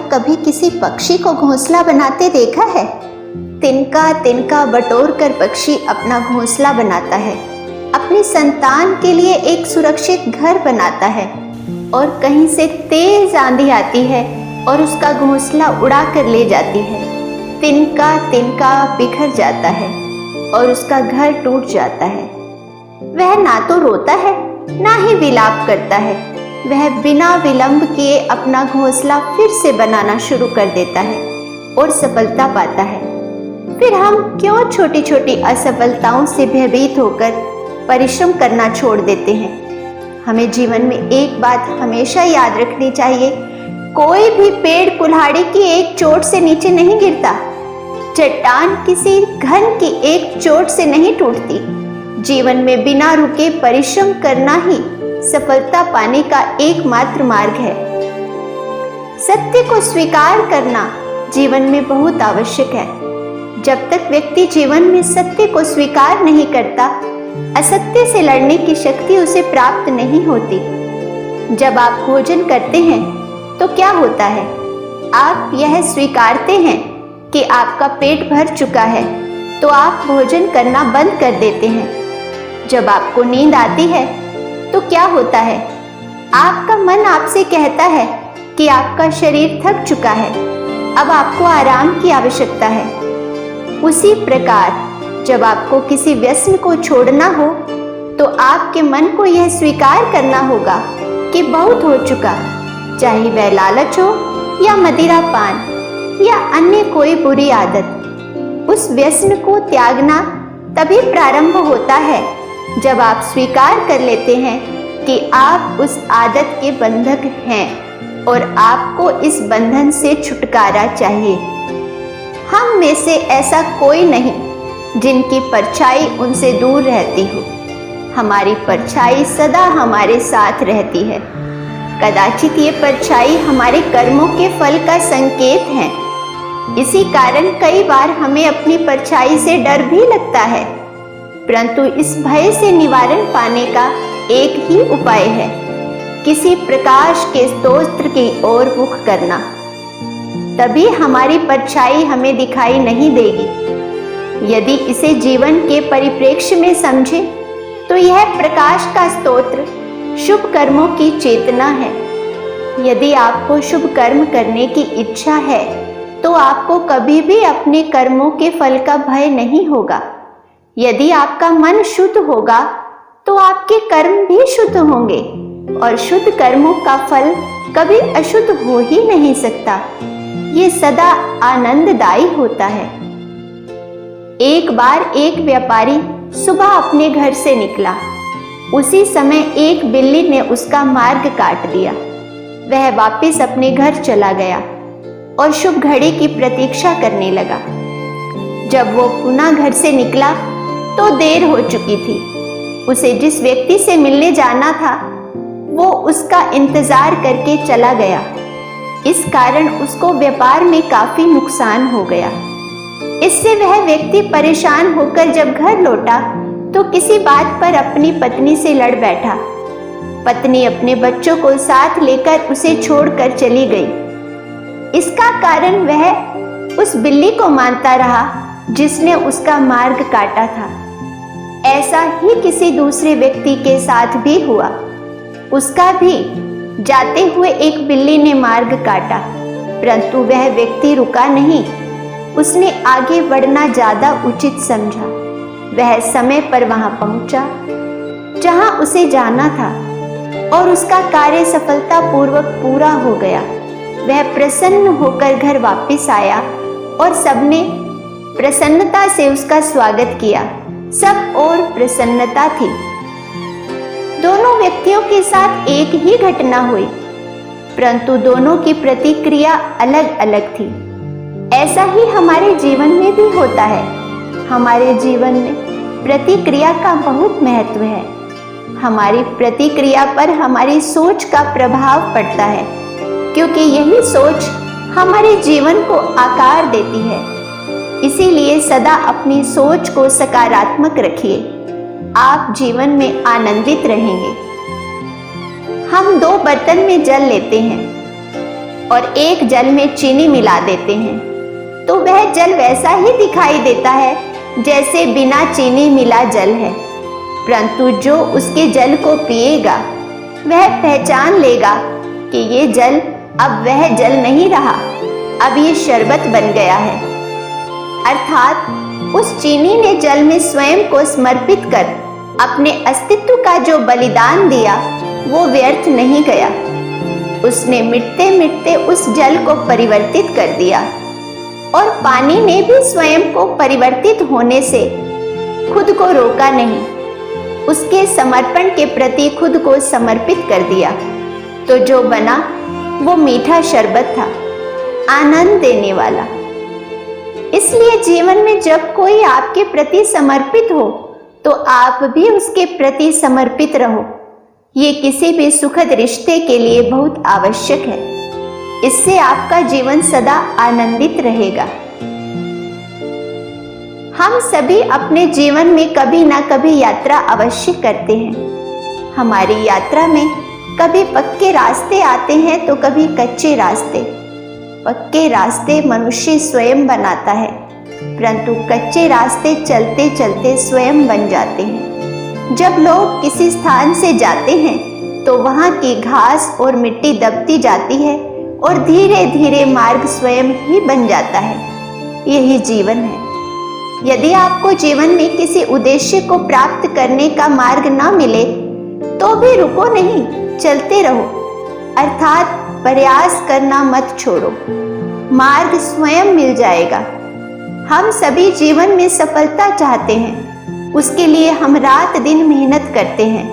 कभी किसी पक्षी को घोंसला बनाते देखा है? तिनका तिनका बटोर कर पक्षी अपना घोंसला बनाता है, अपनी संतान के लिए एक सुरक्षित घर बनाता है। और कहीं से तेज आंधी आती है और उसका घोंसला उड़ा कर ले जाती है। तिनका तिनका बिखर जाता है और उसका घर टूट जाता है। वह ना तो रोता है ना ही विलाप करता है, वह बिना विलंब किए अपना घोंसला फिर से बनाना शुरू कर देता है और सफलता पाता है। फिर हम क्यों छोटी छोटी असफलताओं से भयभीत होकर परिश्रम करना छोड़ देते हैं? हमें जीवन में एक बात हमेशा याद रखनी चाहिए, कोई भी पेड़ कुल्हाड़ी की एक चोट से नीचे नहीं गिरता, चट्टान किसी घन की एक चोट से नहीं टूटती। जीवन में बिना रुके परिश्रम करना ही सफलता पाने का एकमात्र मार्ग है। सत्य को स्वीकार करना जीवन में बहुत आवश्यक है। जब तक व्यक्ति जीवन में सत्य को स्वीकार नहीं करता, असत्य से लड़ने की शक्ति उसे प्राप्त नहीं होती। जब आप भोजन करते हैं तो क्या होता है? आप यह स्वीकारते हैं कि आपका पेट भर चुका है तो आप भोजन करना बंद कर देते हैं। जब आपको नींद आती है तो क्या होता है? आपका मन आपसे कहता है कि आपका शरीर थक चुका है, अब आपको आराम की आवश्यकता है। उसी प्रकार जब आपको किसी व्यसन को छोड़ना हो तो आपके मन को यह स्वीकार करना होगा कि बहुत हो चुका, चाहे वह लालच हो या मदिरा पान या अन्य कोई बुरी आदत। उस व्यसन को त्यागना तभी प्रारंभ होता है जब आप स्वीकार कर लेते हैं कि आप उस आदत के बंधक हैं और आपको इस बंधन से छुटकारा चाहिए। हम में से ऐसा कोई नहीं जिनकी परछाई उनसे दूर रहती हो। हमारी परछाई सदा हमारे साथ रहती है। कदाचित ये परछाई हमारे कर्मों के फल का संकेत है। इसी कारण कई बार हमें अपनी परछाई से डर भी लगता है, परंतु इस भय से निवारण पाने का एक ही उपाय है, किसी प्रकाश के स्तोत्र की ओर मुख करना। तभी हमारी परछाई हमें दिखाई नहीं देगी। यदि इसे जीवन के परिप्रेक्ष्य में समझे तो यह प्रकाश का स्तोत्र शुभ कर्मों की चेतना है। यदि आपको शुभ कर्म करने की इच्छा है तो आपको कभी भी अपने कर्मों के फल का भय नहीं होगा। यदि आपका मन शुद्ध होगा तो आपके कर्म भी शुद्ध होंगे और शुद्ध कर्मों का फल कभी अशुद्ध हो ही नहीं सकता। ये सदा आनंददायी होता है। एक बार एक व्यापारी सुबह अपने घर से निकला। उसी समय एक बिल्ली ने उसका मार्ग काट दिया। वह वापस अपने घर चला गया और शुभ घड़ी की प्रतीक्षा करने लगा। जब वो पुनः घर से निकला तो देर हो चुकी थी। उसे जिस व्यक्ति से मिलने जाना था वो उसका इंतजार करके चला गया। इस कारण उसको व्यापार में काफी नुकसान हो गया। इससे वह व्यक्ति परेशान होकर जब घर लौटा तो किसी बात पर अपनी पत्नी से लड़ बैठा। पत्नी अपने बच्चों को साथ लेकर उसे छोड़कर चली गई। इसका कारण वह उस बिल्ली को मानता रहा जिसने उसका मार्ग काटा था। ऐसा ही किसी दूसरे व्यक्ति के साथ भी हुआ। उसका भी जाते हुए एक बिल्ली ने मार्ग काटा, परंतु वह व्यक्ति रुका नहीं। उसने आगे बढ़ना ज्यादा उचित समझा। वह समय पर वहां पहुंचा जहां उसे जाना था और उसका कार्य सफलतापूर्वक पूरा हो गया। वह प्रसन्न होकर घर वापस आया और सबने प्रसन्नता से उसका स्वागत किया। सब और प्रसन्नता थी। दोनों व्यक्तियों के साथ एक ही घटना हुई, परंतु दोनों की प्रतिक्रिया अलग अलग थी। ऐसा ही हमारे जीवन में भी होता है। हमारे जीवन में प्रतिक्रिया का बहुत महत्व है। हमारी प्रतिक्रिया पर हमारी सोच का प्रभाव पड़ता है, क्योंकि यही सोच हमारे जीवन को आकार देती है। इसीलिए सदा अपनी सोच को सकारात्मक रखिए। आप जीवन में आनंदित रहेंगे। हम 2 बर्तन में जल लेते हैं। और एक जल में चीनी मिला देते हैं तो वह जल वैसा ही दिखाई देता है जैसे बिना चीनी मिला जल है। परंतु जो उसके जल को पिएगा वह पहचान लेगा कि ये जल अब वह जल नहीं रहा, अब ये शरबत बन गया है। अर्थात उस चीनी ने जल में स्वयं को समर्पित कर अपने अस्तित्व का जो बलिदान दिया वो व्यर्थ नहीं गया। उसने मिटते मिटते उस जल को परिवर्तित कर दिया और पानी ने भी स्वयं को परिवर्तित होने से खुद को रोका नहीं, उसके समर्पण के प्रति खुद को समर्पित कर दिया। तो जो बना वो मीठा शरबत था, आनंद देने वाला। इसलिए जीवन में जब कोई आपके प्रति समर्पित हो तो आप भी उसके प्रति समर्पित रहो। ये किसी भी सुखद रिश्ते के लिए बहुत आवश्यक है। इससे आपका जीवन सदा आनंदित रहेगा। हम सभी अपने जीवन में कभी ना कभी यात्रा अवश्य करते हैं। हमारी यात्रा में कभी पक्के रास्ते आते हैं तो कभी कच्चे रास्ते। पक्के रास्ते मनुष्य स्वयं बनाता है, परंतु कच्चे रास्ते चलते चलते स्वयं बन जाते हैं। जब लोग किसी स्थान से जाते हैं तो वहाँ की घास और मिट्टी दबती जाती है और धीरे धीरे मार्ग स्वयं ही बन जाता है। यही जीवन है। यदि आपको जीवन में किसी उद्देश्य को प्राप्त करने का मार्ग न मिले तो भी रुको नहीं, चलते रहो। अर्थात प्रयास करना मत छोड़ो, मार्ग स्वयं मिल जाएगा। हम सभी जीवन में सफलता चाहते हैं, उसके लिए हम रात दिन मेहनत करते हैं,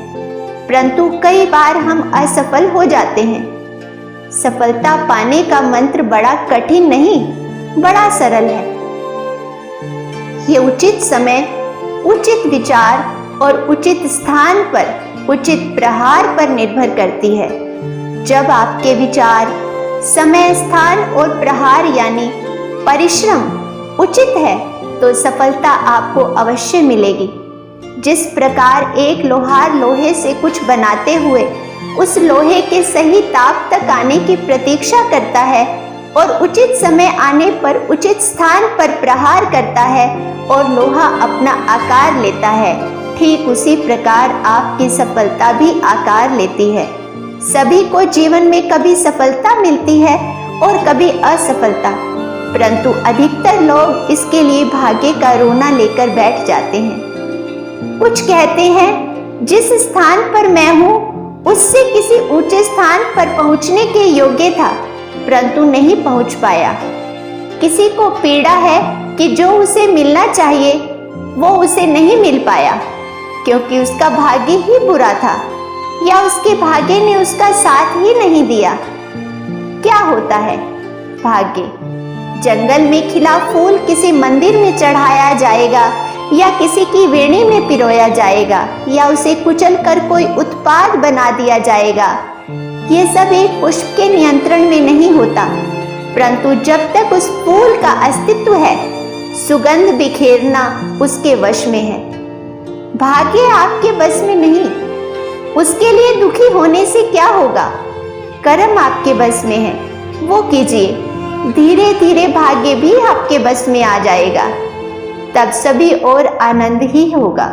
परंतु कई बार हम असफल हो जाते हैं। सफलता पाने का मंत्र बड़ा कठिन नहीं, बड़ा सरल है। ये उचित समय, उचित विचार और उचित स्थान पर, उचित प्रहार पर निर्भर करती है। जब आपके विचार, समय, स्थान और प्रहार यानी परिश्रम उचित है तो सफलता आपको अवश्य मिलेगी। जिस प्रकार एक लोहार लोहे से कुछ बनाते हुए उस लोहे के सही ताप तक आने की प्रतीक्षा करता है और उचित समय आने पर उचित स्थान पर प्रहार करता है और लोहा अपना आकार लेता है, ठीक उसी प्रकार आपकी सफलता भी आकार लेती है। सभी को जीवन में कभी सफलता मिलती है और कभी असफलता, परंतु अधिकतर लोग इसके लिए भाग्य का रोना लेकर बैठ जाते हैं। कुछ कहते हैं जिस स्थान पर मैं हूँ उससे किसी ऊंचे स्थान पर पहुँचने के योग्य था, परंतु नहीं पहुँच पाया। किसी को पीड़ा है कि जो उसे मिलना चाहिए वो उसे नहीं मिल पाया क्योंकि उसका भाग्य ही बुरा था या उसके भाग्य ने उसका साथ ही नहीं दिया। क्या होता है भाग्य? जंगल में खिला फूल किसी मंदिर में चढ़ाया जाएगा या किसी की वेणी में पिरोया जाएगा या उसे कुचल कर कोई उत्पाद बना दिया जाएगा। ये सब एक पुष्प के नियंत्रण में नहीं होता, परंतु जब तक उस फूल का अस्तित्व है सुगंध बिखेरना उसके वश में है। भाग्य आपके बस में नहीं, उसके लिए दुखी होने से क्या होगा? कर्म आपके बस में है, वो कीजिए, धीरे धीरे भाग्य भी आपके बस में आ जाएगा, तब सभी और आनंद ही होगा।